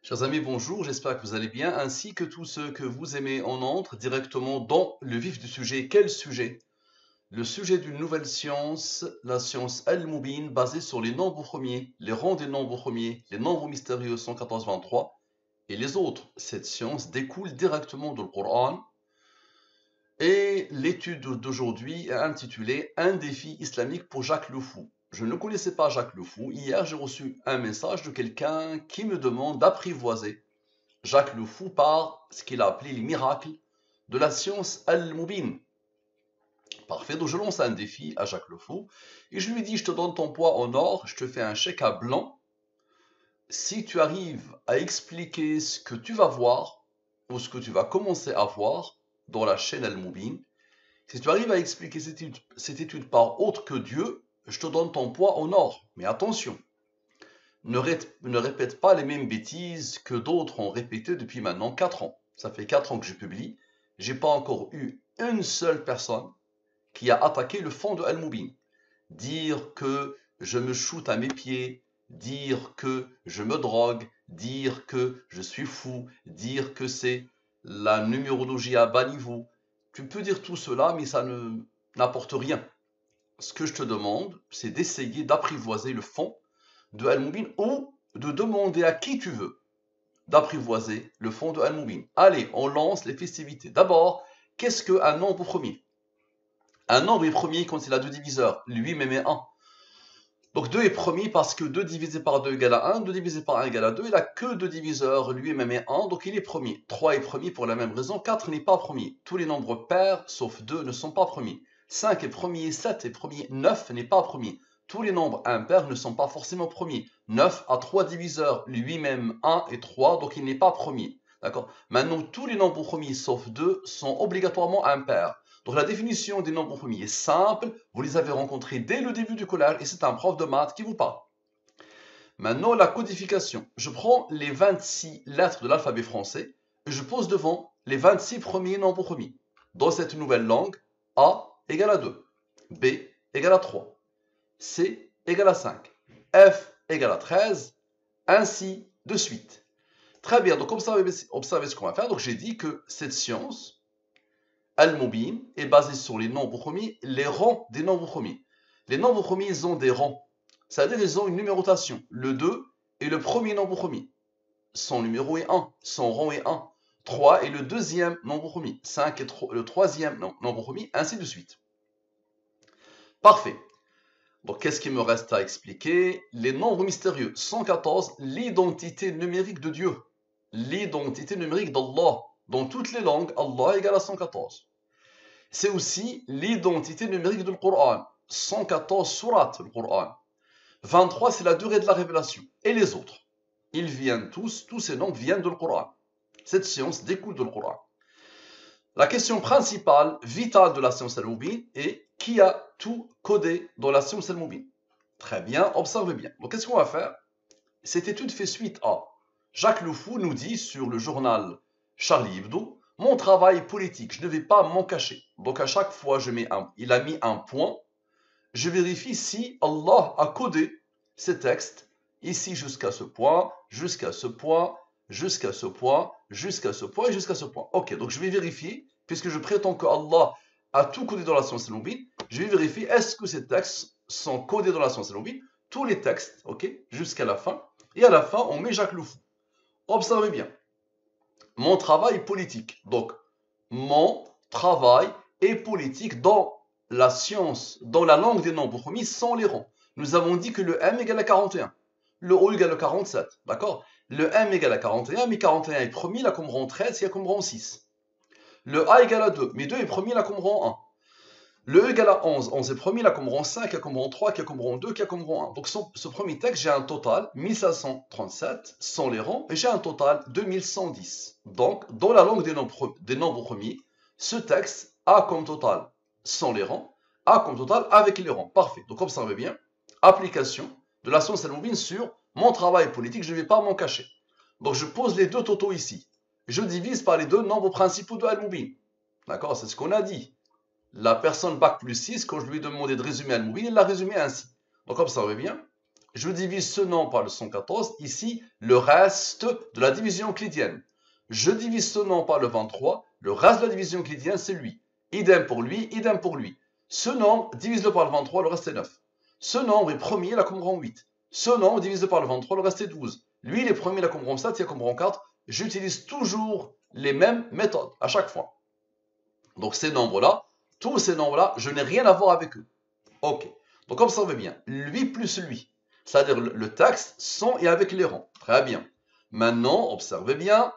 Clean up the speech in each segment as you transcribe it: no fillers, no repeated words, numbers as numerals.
Chers amis, bonjour, j'espère que vous allez bien, ainsi que tous ceux que vous aimez. On entre directement dans le vif du sujet. Quel sujet? Le sujet d'une nouvelle science, la science Al-Mubin, basée sur les nombres premiers, les rangs des nombres premiers, les nombres mystérieux 114-23 et les autres. Cette science découle directement du Coran. Et l'étude d'aujourd'hui est intitulée Un défi islamique pour Jacques le Fou. Je ne connaissais pas Jacques le Fou. Hier, j'ai reçu un message de quelqu'un qui me demande d'apprivoiser Jacques le Fou par ce qu'il a appelé les miracles de la science Al-Mubin. Parfait, donc je lance un défi à Jacques le Fou et je lui dis, je te donne ton poids en or, je te fais un chèque à blanc. Si tu arrives à expliquer ce que tu vas voir ou ce que tu vas commencer à voir dans la chaîne Al-Mubin, si tu arrives à expliquer cette étude par autre que Dieu, je te donne ton poids en or. Mais attention, ne répète pas les mêmes bêtises que d'autres ont répétées depuis maintenant 4 ans. Ça fait 4 ans que je publie. J'ai pas encore eu une seule personne qui a attaqué le fond de Al-Mubin. Dire que je me shoot à mes pieds, dire que je me drogue, dire que je suis fou, dire que c'est la numérologie à bas niveau. Tu peux dire tout cela, mais ça n'apporte rien. Ce que je te demande, c'est d'essayer d'apprivoiser le fond de Al-Mubin ou de demander à qui tu veux d'apprivoiser le fond de Al-Mubin. Allez, on lance les festivités. D'abord, qu'est-ce qu'un nombre premier? Un nombre est premier quand il a deux diviseurs, lui-même est 1. Donc 2 est premier parce que 2 divisé par 2 égale à 1, 2 divisé par 1 égale à 2, il n'a que 2 diviseurs, lui-même est 1, donc il est premier. 3 est premier pour la même raison, 4 n'est pas premier. Tous les nombres pairs, sauf 2, ne sont pas premiers. 5 est premier, 7 est premier, 9 n'est pas premier. Tous les nombres impairs ne sont pas forcément premiers. 9 a 3 diviseurs, lui-même 1 et 3, donc il n'est pas premier. D'accord? Maintenant, tous les nombres premiers, sauf 2, sont obligatoirement impairs. Donc la définition des nombres premiers est simple, vous les avez rencontrés dès le début du collège et c'est un prof de maths qui vous parle. Maintenant, la codification. Je prends les 26 lettres de l'alphabet français et je pose devant les 26 premiers nombres premiers. Dans cette nouvelle langue, A égale à 2, B égale à 3, C égale à 5, F égale à 13, ainsi de suite. Très bien, donc observez ce qu'on va faire. Donc j'ai dit que cette science Al-Mubin est basé sur les nombres premiers, les rangs des nombres premiers. Les nombres premiers, ils ont des rangs. C'est-à-dire ils ont une numérotation. Le 2 est le premier nombre premier. Son numéro est 1. Son rang est 1. 3 est le deuxième nombre premier. 5 est le troisième nombre premier, ainsi de suite. Parfait. Donc, qu'est-ce qu'il me reste à expliquer? Les nombres mystérieux. 114, l'identité numérique de Dieu. L'identité numérique d'Allah. Dans toutes les langues, Allah égale à 114. C'est aussi l'identité numérique du Coran. 114 sourates du Coran. 23, c'est la durée de la révélation. Et les autres, ils viennent tous ces nombres viennent du Coran. Cette science découle du Coran. La question principale, vitale de la science Al-Mubin est qui a tout codé dans la science Al-Mubin? Très bien, observez bien. Donc, qu'est-ce qu'on va faire? Cette étude fait suite à Jacques le Fou nous dit sur le journal Charlie Hebdo, mon travail politique, je ne vais pas m'en cacher. Donc à chaque fois, il a mis un point. Je vérifie si Allah a codé ces textes ici jusqu'à ce point, jusqu'à ce point, jusqu'à ce point, jusqu'à ce point et jusqu'à ce point. Ok, donc je vais vérifier, puisque je prétends que Allah a tout codé dans la science Al-Mubin, je vais vérifier est-ce que ces textes sont codés dans la science Al-Mubin, tous les textes, ok, jusqu'à la fin. Et à la fin, on met Jacques le Fou. Observez bien. Mon travail politique. Donc, mon travail est politique dans la science, dans la langue des nombres premiers, sans les rangs. Nous avons dit que le M égale à 41. Le O égale à 47. D'accord? Le M égale à 41, mais 41 est premier, là comme rang 13, il y a comme rang 6. Le A égale à 2, mais 2 est premier, là comme rang 1. Le E égale à 11, 11 est premier, là comme rang 5, il y a comme rang 3, qui a comme rang 2, qui a comme rang 1. Donc ce premier texte, j'ai un total 1537 sans les rangs, et j'ai un total 2110. Donc, dans la langue des nombres premiers, ce texte a comme total sans les rangs, a comme total avec les rangs. Parfait. Donc observez bien, application de la science Al-Mubin sur mon travail politique, je ne vais pas m'en cacher. Donc je pose les deux totaux ici. Je divise par les deux nombres principaux de Al-Mubin. D'accord? C'est ce qu'on a dit. La personne bac plus 6, quand je lui ai demandé de résumer Al-Mubin, il l'a résumé ainsi. Donc observez bien, Je divise ce nombre par le 114. Ici, le reste de la division euclidienne. Je divise ce nombre par le 23. Le reste de la division euclidienne, c'est lui. Idem pour lui, idem pour lui. Ce nombre, divise-le par le 23, le reste est 9. Ce nombre est premier, il accommodera 8. Ce nombre, divise-le par le 23, le reste est 12. Lui, il est premier, il accommodera 7, il accommodera 4. J'utilise toujours les mêmes méthodes à chaque fois. Donc ces nombres-là, tous ces nombres-là, je n'ai rien à voir avec eux. Ok. Donc observez bien. Lui plus lui. C'est-à-dire le texte sans et avec les rangs. Très bien. Maintenant, observez bien.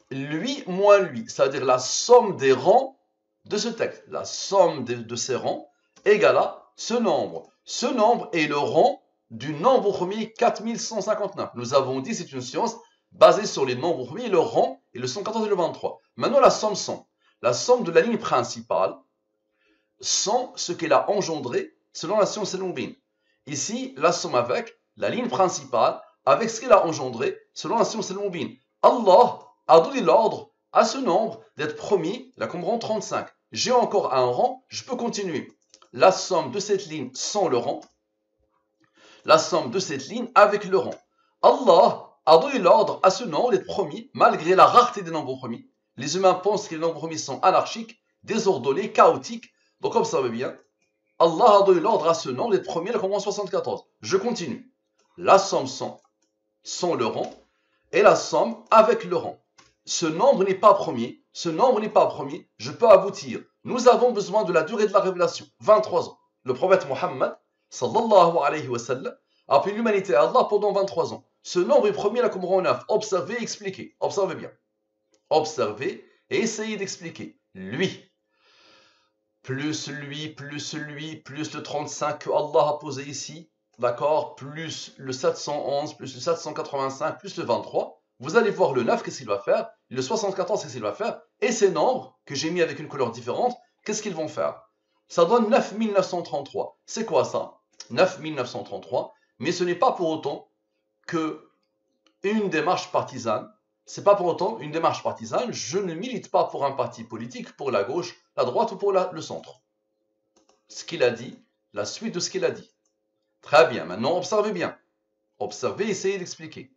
Lui moins lui. C'est-à-dire la somme des rangs de ce texte. La somme de ces rangs égale à ce nombre. Ce nombre est le rang du nombre premier 4159. Nous avons dit c'est une science basée sur les nombres premiers, le rang et le 114 et le 23. Maintenant la somme 100. La somme de la ligne principale sans ce qu'elle a engendré selon la science Al-Mubin. Ici, la somme avec la ligne principale avec ce qu'elle a engendré selon la science Al-Mubin. Allah a donné l'ordre à ce nombre d'être premier, la comprend 35. J'ai encore un rang, je peux continuer. La somme de cette ligne sans le rang, la somme de cette ligne avec le rang. Allah a donné l'ordre à ce nombre d'être premier malgré la rareté des nombres premiers. Les humains pensent que les nombres premiers sont anarchiques, désordonnés, chaotiques. Donc observez bien, Allah a donné l'ordre à ce nombre d'être premier, la commande 74. Je continue. La somme sans le rang et la somme avec le rang. Ce nombre n'est pas premier, ce nombre n'est pas premier, je peux aboutir. Nous avons besoin de la durée de la révélation, 23 ans. Le prophète Mohammed, sallallahu alayhi wa sallam, a appelé l'humanité à Allah pendant 23 ans. Ce nombre est premier, la commande 9. Observez et expliquez. Observez bien. Observez et essayez d'expliquer. Lui, plus le 35 que Allah a posé ici, d'accord, plus le 711, plus le 785, plus le 23, vous allez voir le 9, qu'est-ce qu'il va faire, le 74, qu'est-ce qu'il va faire, et ces nombres, que j'ai mis avec une couleur différente, qu'est-ce qu'ils vont faire? Ça donne 9933. C'est quoi ça? 9933, mais ce n'est pas pour autant que une démarche partisane. C'est pas pour autant une démarche partisane. Je ne milite pas pour un parti politique, pour la gauche, la droite ou pour le centre. Ce qu'il a dit, la suite de ce qu'il a dit. Très bien, maintenant observez bien. Observez, essayez d'expliquer.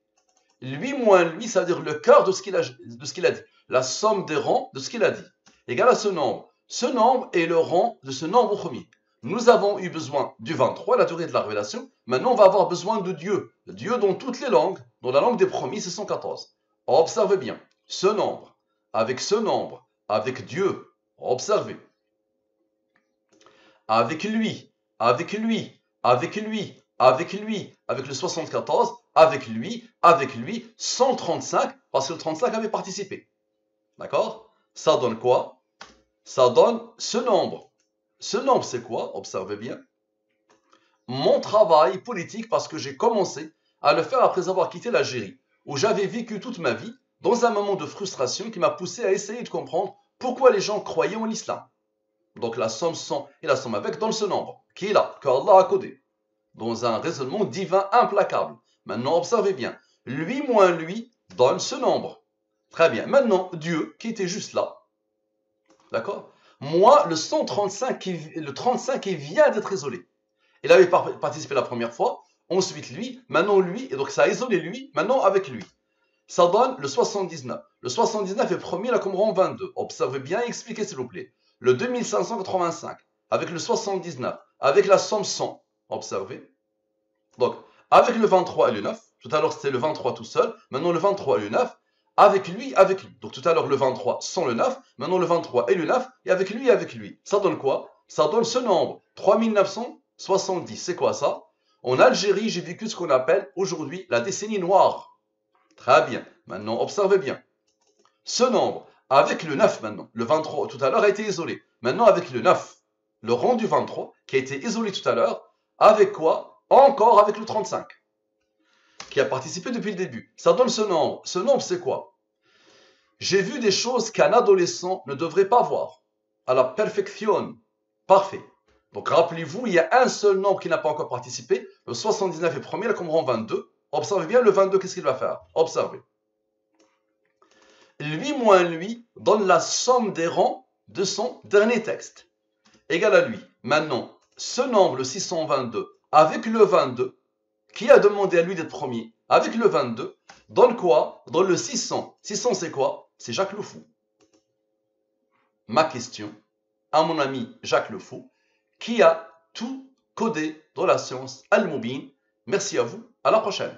Lui moins lui, c'est-à-dire le cœur de ce qu'il a dit. La somme des rangs de ce qu'il a dit. Égale à ce nombre. Ce nombre est le rang de ce nombre premier. Nous avons eu besoin du 23, la durée de la révélation. Maintenant, on va avoir besoin de Dieu. Dieu dans toutes les langues. Dans la langue des promis, c'est 114. Observez bien. Ce nombre, avec Dieu. Observez. Avec lui, avec lui, avec lui, avec lui, avec le 74, avec lui, 135, parce que le 35 avait participé. D'accord? Ça donne quoi? Ça donne ce nombre. Ce nombre, c'est quoi? Observez bien. Mon travail politique, parce que j'ai commencé à le faire après avoir quitté l'Algérie, où j'avais vécu toute ma vie dans un moment de frustration qui m'a poussé à essayer de comprendre pourquoi les gens croyaient en l'islam. Donc la somme sans et la somme avec dans ce nombre, qui est là, que Allah a codé, dans un raisonnement divin implacable. Maintenant, observez bien. Lui moins lui donne ce nombre. Très bien. Maintenant, Dieu, qui était juste là, d'accord? Moi, le 135, le 35 qui vient d'être isolé. Il avait participé la première fois, ensuite lui, maintenant lui, et donc ça a isolé lui, maintenant avec lui. Ça donne le 79. Le 79 est premier, la commande 22. Observez bien et expliquez s'il vous plaît. Le 2585, avec le 79, avec la somme 100. Observez. Donc, avec le 23 et le 9, tout à l'heure c'était le 23 tout seul, maintenant le 23 et le 9, avec lui. Donc tout à l'heure le 23 sans le 9, maintenant le 23 et le 9, et avec lui. Ça donne quoi? Ça donne ce nombre, 3970. C'est quoi ça? En Algérie, j'ai vécu ce qu'on appelle aujourd'hui la décennie noire. Très bien. Maintenant, observez bien. Ce nombre, avec le 9 maintenant, le 23 tout à l'heure a été isolé. Maintenant avec le 9, le rang du 23, qui a été isolé tout à l'heure, avec quoi? Encore avec le 35, qui a participé depuis le début. Ça donne ce nombre. Ce nombre, c'est quoi? J'ai vu des choses qu'un adolescent ne devrait pas voir. À la perfection. Parfait. Donc rappelez-vous, il y a un seul nombre qui n'a pas encore participé. Le 79 est premier, la commande 22. Observez bien le 22, qu'est-ce qu'il va faire? Observez. Lui moins lui donne la somme des rangs de son dernier texte. Égal à lui. Maintenant, ce nombre, le 622, avec le 22, Qui a demandé à lui d'être premier? Avec le 22, dans quoi? Dans le 600. 600 c'est quoi? C'est Jacques le Fou. Ma question à mon ami Jacques le Fou, qui a tout codé dans la science Al-Moubin. Merci à vous, à la prochaine.